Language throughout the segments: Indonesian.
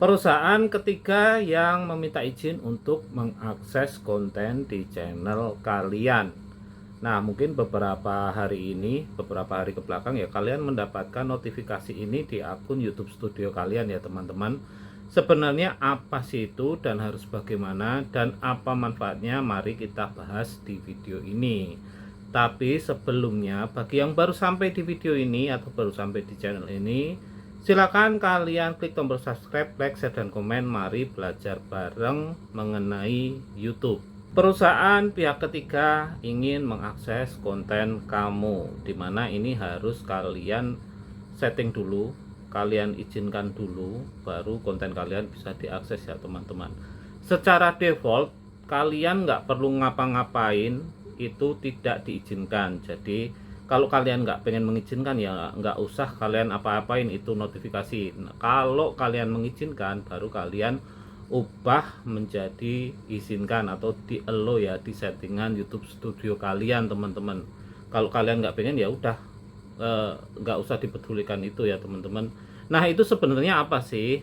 Perusahaan ketiga yang meminta izin untuk mengakses konten di channel kalian. Nah, mungkin beberapa hari ke belakang ya, kalian mendapatkan notifikasi ini di akun YouTube Studio kalian ya teman-teman. Sebenarnya apa sih itu dan harus bagaimana dan apa manfaatnya, mari kita bahas di video ini. Tapi sebelumnya, bagi yang baru sampai di video ini atau baru sampai di channel ini, silakan kalian klik tombol subscribe, like, share, dan komen. Mari belajar bareng mengenai YouTube. Perusahaan pihak ketiga ingin mengakses konten kamu, dimana ini harus kalian setting dulu, kalian izinkan dulu, baru konten kalian bisa diakses ya teman-teman. Secara default kalian nggak perlu ngapa-ngapain, itu tidak diizinkan. Jadi kalau kalian nggak pengen mengizinkan ya nggak usah kalian apa-apain itu notifikasi. Nah, kalau kalian mengizinkan baru kalian ubah menjadi izinkan atau di allow ya di settingan YouTube Studio kalian teman-teman. Kalau kalian nggak pengen ya udah nggak usah dipedulikan itu ya teman-teman. Nah, itu sebenarnya apa sih?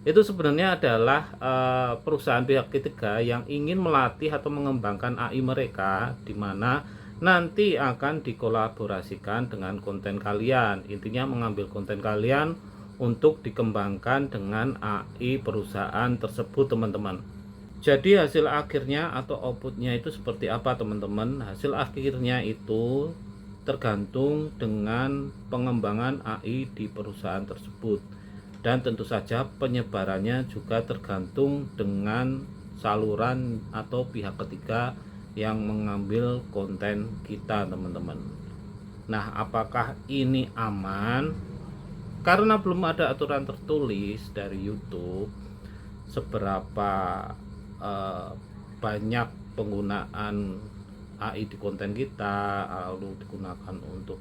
Itu sebenarnya adalah perusahaan pihak ketiga yang ingin melatih atau mengembangkan AI mereka, di mana nanti akan dikolaborasikan dengan konten kalian. Intinya mengambil konten kalian untuk dikembangkan dengan AI perusahaan tersebut teman-teman. Jadi hasil akhirnya atau outputnya itu seperti apa teman-teman? Hasil akhirnya itu tergantung dengan pengembangan AI di perusahaan tersebut, dan tentu saja penyebarannya juga tergantung dengan saluran atau pihak ketiga yang mengambil konten kita teman-teman. Nah, apakah ini aman? Karena belum ada aturan tertulis dari YouTube seberapa banyak penggunaan AI di konten kita, lalu digunakan untuk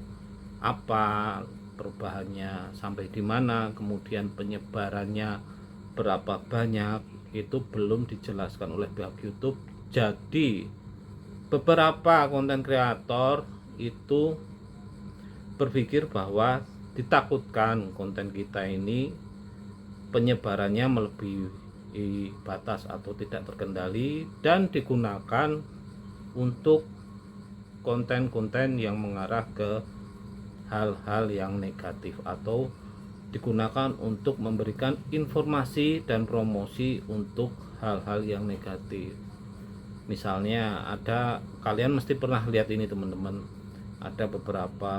apa, perubahannya sampai di mana, kemudian penyebarannya berapa banyak, itu belum dijelaskan oleh pihak YouTube. Jadi beberapa konten kreator itu berpikir bahwa ditakutkan konten kita ini penyebarannya melebihi batas atau tidak terkendali dan digunakan untuk konten-konten yang mengarah ke hal-hal yang negatif atau digunakan untuk memberikan informasi dan promosi untuk hal-hal yang negatif. Misalnya kalian mesti pernah lihat ini teman-teman, ada beberapa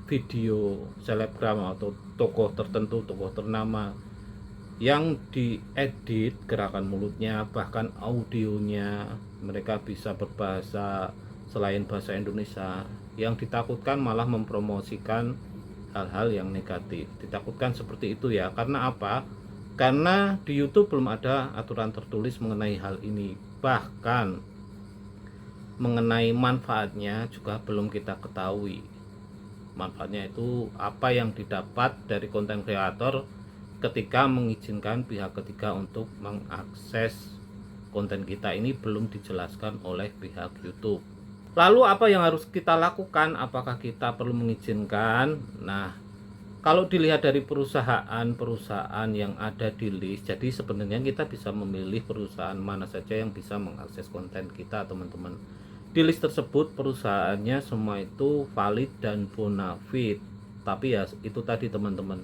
video selebgram atau tokoh tertentu, tokoh ternama yang diedit gerakan mulutnya, bahkan audionya mereka bisa berbahasa selain bahasa Indonesia, yang ditakutkan malah mempromosikan hal-hal yang negatif. Ditakutkan seperti itu ya, karena apa? Karena di YouTube belum ada aturan tertulis mengenai hal ini, bahkan mengenai manfaatnya juga belum kita ketahui. Manfaatnya itu apa yang didapat dari konten kreator ketika mengizinkan pihak ketiga untuk mengakses konten kita, ini belum dijelaskan oleh pihak YouTube. Lalu apa yang harus kita lakukan? Apakah kita perlu mengizinkan? Nah, kalau dilihat dari perusahaan-perusahaan yang ada di list, jadi sebenarnya kita bisa memilih perusahaan mana saja yang bisa mengakses konten kita teman-teman. Di list tersebut perusahaannya semua itu valid dan bonafide, tapi ya itu tadi teman-teman,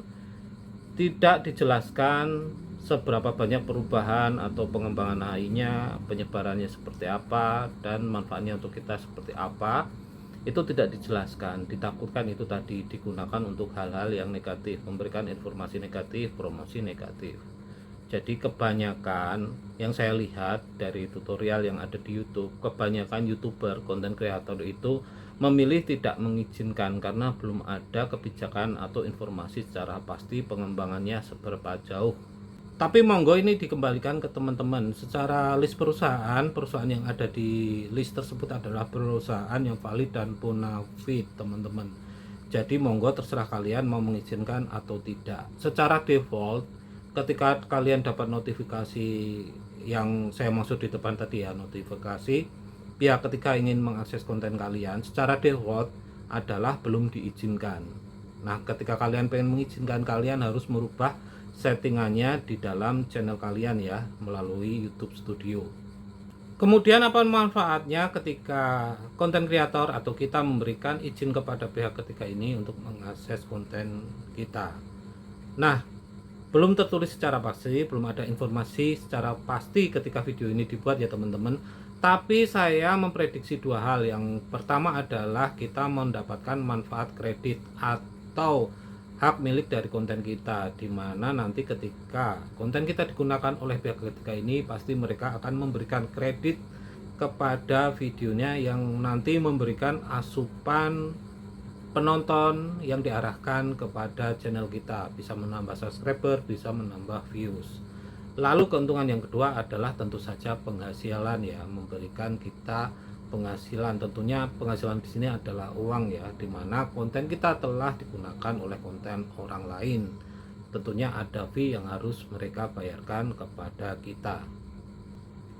tidak dijelaskan seberapa banyak perubahan atau pengembangan AI-nya, penyebarannya seperti apa, dan manfaatnya untuk kita seperti apa. Itu tidak dijelaskan. Ditakutkan itu tadi digunakan untuk hal-hal yang negatif, memberikan informasi negatif, promosi negatif. Jadi kebanyakan yang saya lihat dari tutorial yang ada di YouTube, kebanyakan YouTuber, konten kreator itu memilih tidak mengizinkan karena belum ada kebijakan atau informasi secara pasti pengembangannya seberapa jauh. Tapi monggo ini dikembalikan ke teman-teman. Secara list perusahaan yang ada di list tersebut adalah perusahaan yang valid dan bonafide teman-teman. Jadi monggo terserah kalian mau mengizinkan atau tidak. Secara default ketika kalian dapat notifikasi yang saya maksud di depan tadi ya, notifikasi pihak ketika ingin mengakses konten kalian, secara default adalah belum diizinkan. Nah, ketika kalian pengen mengizinkan, kalian harus merubah settingannya di dalam channel kalian ya, melalui YouTube Studio. Kemudian apa manfaatnya ketika konten kreator atau kita memberikan izin kepada pihak ketiga ini untuk mengakses konten kita? Nah, belum tertulis secara pasti, belum ada informasi secara pasti ketika video ini dibuat ya teman-teman. Tapi saya memprediksi dua hal. Yang pertama adalah kita mendapatkan manfaat kredit atau hak milik dari konten kita, dimana nanti ketika konten kita digunakan oleh pihak ketiga ini, pasti mereka akan memberikan kredit kepada videonya yang nanti memberikan asupan penonton yang diarahkan kepada channel kita, bisa menambah subscriber, bisa menambah views. Lalu keuntungan yang kedua adalah tentu saja penghasilan ya, memberikan kita penghasilan. Tentunya penghasilan di sini adalah uang ya, dimana konten kita telah digunakan oleh konten orang lain. Tentunya ada fee yang harus mereka bayarkan kepada kita.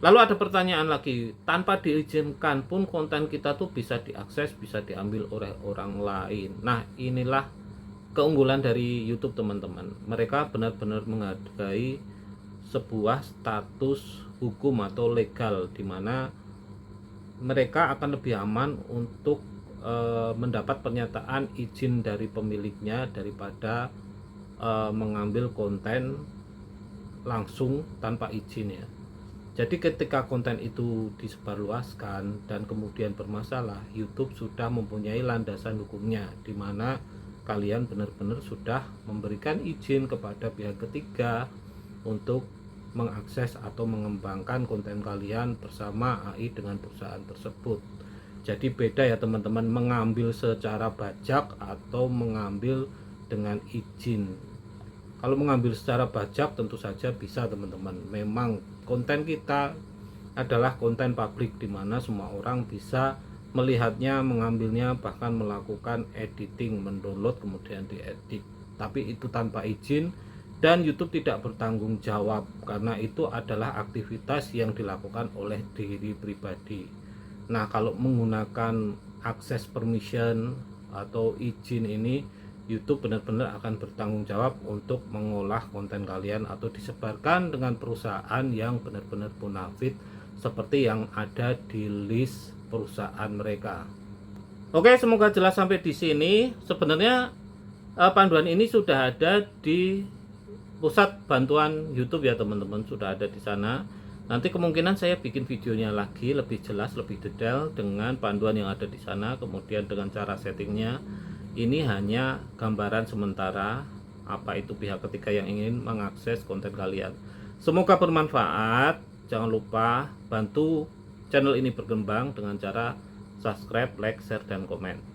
Lalu ada pertanyaan lagi, tanpa diizinkan pun konten kita tuh bisa diakses, bisa diambil oleh orang lain. Nah, inilah keunggulan dari YouTube teman-teman. Mereka benar-benar menghargai sebuah status hukum atau legal, dimana mereka akan lebih aman untuk mendapat pernyataan izin dari pemiliknya daripada mengambil konten langsung tanpa izin ya. Jadi ketika konten itu disebarluaskan dan kemudian bermasalah, YouTube sudah mempunyai landasan hukumnya, dimana kalian benar-benar sudah memberikan izin kepada pihak ketiga untuk mengakses atau mengembangkan konten kalian bersama AI dengan perusahaan tersebut. Jadi beda ya teman-teman, mengambil secara bajak atau mengambil dengan izin. Kalau mengambil secara bajak tentu saja bisa teman-teman. Memang konten kita adalah konten publik, dimana semua orang bisa melihatnya, mengambilnya, bahkan melakukan editing, mendownload kemudian diedit. Tapi itu tanpa izin. Dan YouTube tidak bertanggung jawab karena itu adalah aktivitas yang dilakukan oleh diri pribadi. Nah, kalau menggunakan akses permission atau izin ini, YouTube benar-benar akan bertanggung jawab untuk mengolah konten kalian atau disebarkan dengan perusahaan yang benar-benar bonafit seperti yang ada di list perusahaan mereka. Oke, semoga jelas sampai di sini. Sebenarnya panduan ini sudah ada di pusat bantuan YouTube ya teman-teman, sudah ada di sana. Nanti kemungkinan saya bikin videonya lagi lebih jelas, lebih detail dengan panduan yang ada di sana, kemudian dengan cara settingnya. Ini hanya gambaran sementara apa itu pihak ketiga yang ingin mengakses konten kalian. Semoga bermanfaat. Jangan lupa bantu channel ini berkembang dengan cara subscribe, like, share, dan komen.